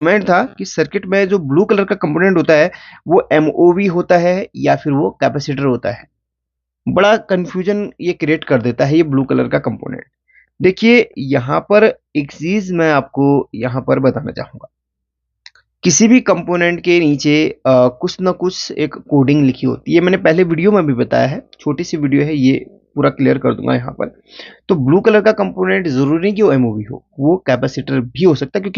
Comment था कि circuit में जो ब्लू कलर का कंपोनेंट होता है वो एमओवी होता है या फिर वो कैपेसिटर होता है। बड़ा कंफ्यूजन ये क्रिएट कर देता है ये ब्लू कलर का कंपोनेंट। देखिए यहाँ पर एक चीज मैं आपको यहाँ पर बताना चाहूंगा। किसी भी कंपोनेंट के नीचे कुछ ना कुछ एक कोडिंग लिखी होती है। मैंने पहले वीडियो में भी बताया है, छोटी सी वीडियो है, ये पूरा क्लियर कर दूंगा यहाँ पर। तो ब्लू कलर का कंपोनेंट जरूरी नहीं कि वो एमओवी हो, वो कैपेसिटर भी हो सकता है,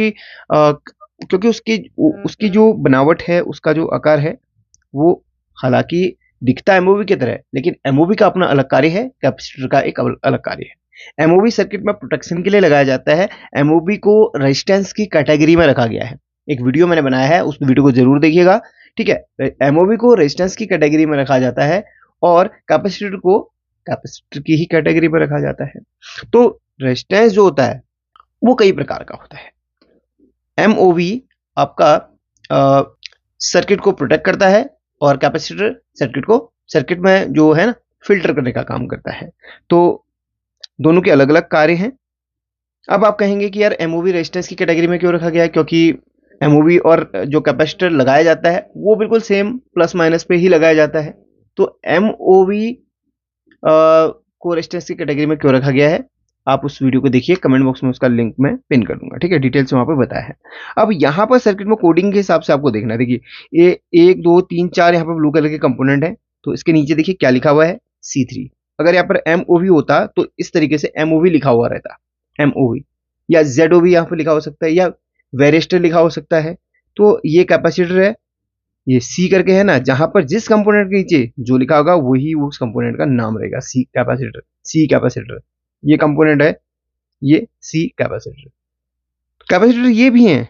क्योंकि उसकी जो बनावट है, उसका जो आकार है, वो हालांकि दिखता एमओवी की तरह है, लेकिन एमओवी का अपना अलग कार्य है, कैपेसिटर का एक अलग कार्य है। एमओवी सर्किट में प्रोटेक्शन के लिए लगाया जाता है। एमओवी को रेजिस्टेंस की कैटेगरी में रखा गया है। एक वीडियो मैंने बनाया है, उस वीडियो को जरूर देखिएगा। ठीक है, एमओवी को रेजिस्टेंस की कैटेगरी में रखा जाता है और कैपेसिटर को कैपेसिटर की ही कैटेगरी में रखा जाता है। तो रेजिस्टेंस जो होता है वो कई प्रकार का होता है। एमओवी आपका सर्किट को प्रोटेक्ट करता है और कैपेसिटर सर्किट में जो है ना, फिल्टर करने का काम करता है। तो दोनों के अलग अलग कार्य हैं। अब आप कहेंगे कि यार एमओवी रेजिस्टेंस की कैटेगरी में क्यों रखा गया है? क्योंकि एमओवी और जो कैपेसिटर लगाया जाता है वो बिल्कुल सेम प्लस माइनस पे ही लगाया जाता है। तो एमओवी को रेजिस्टेंस की कैटेगरी में क्यों रखा गया है, आप उस वीडियो को देखिए, कमेंट बॉक्स में उसका लिंक मैं पिन कर दूंगा। ठीक है, डिटेल्स वहां पर बताया है। अब यहाँ पर सर्किट में कोडिंग के हिसाब से आपको देखना है। देखिए ये 1 2 3 4 यहाँ पर ब्लू कलर के कंपोनेंट है, तो इसके नीचे देखिए क्या लिखा हुआ है, C3। अगर यहाँ पर एमओवी होता तो इस तरीके से एमओवी लिखा हुआ रहता, एमओवी, या जेडओवी यहाँ पर लिखा हो सकता है, या वेरिस्टर लिखा हो सकता है। तो ये कैपेसिटर है, ये सी करके है ना, जहां पर जिस कंपोनेंट के नीचे जो लिखा होगा वही उस कंपोनेंट का नाम रहेगा, सी कैपेसिटर। सी कैपेसिटर ये कंपोनेंट है, ये सी कैपेसिटर। कैपेसिटर ये भी है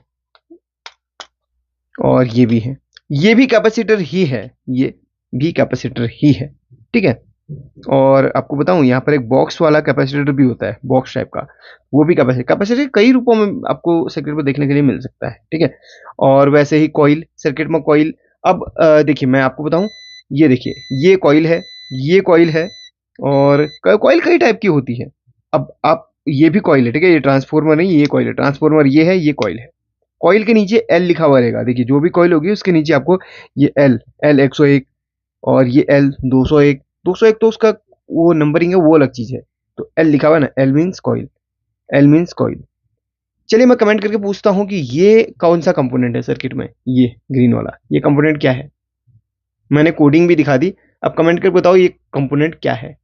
और ये भी है, ये भी कैपेसिटर ही है, ये भी कैपेसिटर ही है। ठीक है, और आपको बताऊं यहाँ पर एक बॉक्स वाला कैपेसिटर भी होता है, बॉक्स टाइप का, वो भी कैपेसिटर। कैपेसिटर कई रूपों में आपको सर्किट में देखने के लिए मिल सकता है। ठीक है, और वैसे ही कॉइल, सर्किट में कॉइल। अब देखिए मैं आपको बताऊं, ये देखिए ये कॉइल है, ये कॉइल है, और कॉइल कई टाइप की होती है। अब आप, ये भी कॉइल है, ठीक है, ये ट्रांसफॉर्मर नहीं, ये कॉइल है। ट्रांसफॉर्मर ये है, ये कॉइल है। कॉइल के नीचे एल लिखा हुआ रहेगा। देखिए जो भी कॉइल होगी उसके नीचे आपको ये एल, एल 101, और ये एल 201। 201 तो उसका वो नंबरिंग है, वो अलग चीज है। तो एल लिखा हुआ है ना, L means coil, L means coil. चलिए मैं कमेंट करके पूछता हूं कि ये कौन सा कंपोनेंट है सर्किट में, ये ग्रीन वाला, ये कंपोनेंट क्या है? मैंने कोडिंग भी दिखा दी, अब कमेंट करके बताओ ये कंपोनेंट क्या है।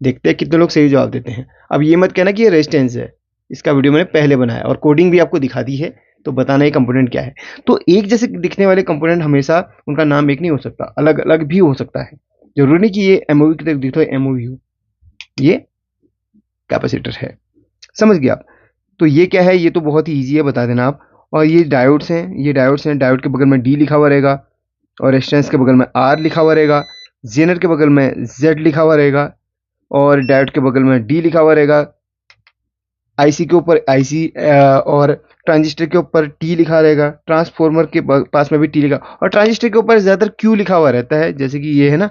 देखते हैं कितने लोग सही जवाब देते हैं। अब ये मत कहना कि ये रेजिस्टेंस है, इसका वीडियो मैंने पहले बनाया और कोडिंग भी आपको दिखा दी है, तो बताना ये कंपोनेंट क्या है। तो एक जैसे दिखने वाले कंपोनेंट हमेशा उनका नाम एक नहीं हो सकता, अलग अलग भी हो सकता है। जरूरी नहीं कि ये एमओवी की तरफ दिखता है एमओवी हो, ये कैपेसिटर है। समझ गए आप? तो ये क्या है, ये तो बहुत ही ईजी है, बता देना आप। और ये डायोड्स हैं, ये डायोड्स हैं। डायोड के बगल में डी लिखा हुआ रहेगा, और रेजिस्टेंस के बगल में आर लिखा हुआ रहेगा, जेनर के बगल में जेड लिखा हुआ रहेगा, और डायोड के बगल में डी लिखा हुआ रहेगा, आईसी के ऊपर आईसी, और ट्रांजिस्टर के ऊपर टी लिखा रहेगा, ट्रांसफॉर्मर के पास में भी टी लिखा, और ट्रांजिस्टर के ऊपर ज़्यादातर क्यू लिखा हुआ रहता है। जैसे कि ये है ना,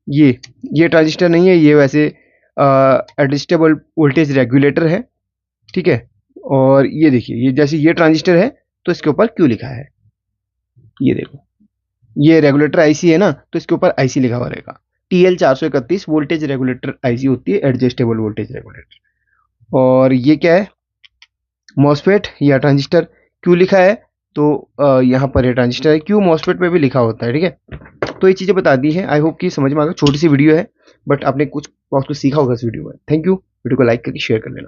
ये ट्रांजिस्टर नहीं है, ये वैसे एडजस्टेबल वोल्टेज रेगुलेटर है। ठीक है, और ये देखिए, ये जैसे ये ट्रांजिस्टर है तो इसके ऊपर क्यू लिखा है। ये देखो, ये रेगुलेटर आईसी है ना, तो इसके ऊपर आईसी लिखा हुआ रहेगा। TL 431 वोल्टेज रेगुलेटर आईसी होती है, एडजस्टेबल वोल्टेज रेगुलेटर। और ये क्या है, मॉसफेट या ट्रांजिस्टर, क्यू लिखा है तो यहाँ पर ये ट्रांजिस्टर है, क्यू मॉसफेट पे भी लिखा होता है। ठीक है, तो ये चीज़ें बता दी है। आई होप कि समझ में आ गया, छोटी सी वीडियो है बट आपने कुछ बहुत कुछ सीखा होगा इस वीडियो में। थैंक यू, वीडियो को लाइक करके शेयर कर लेना।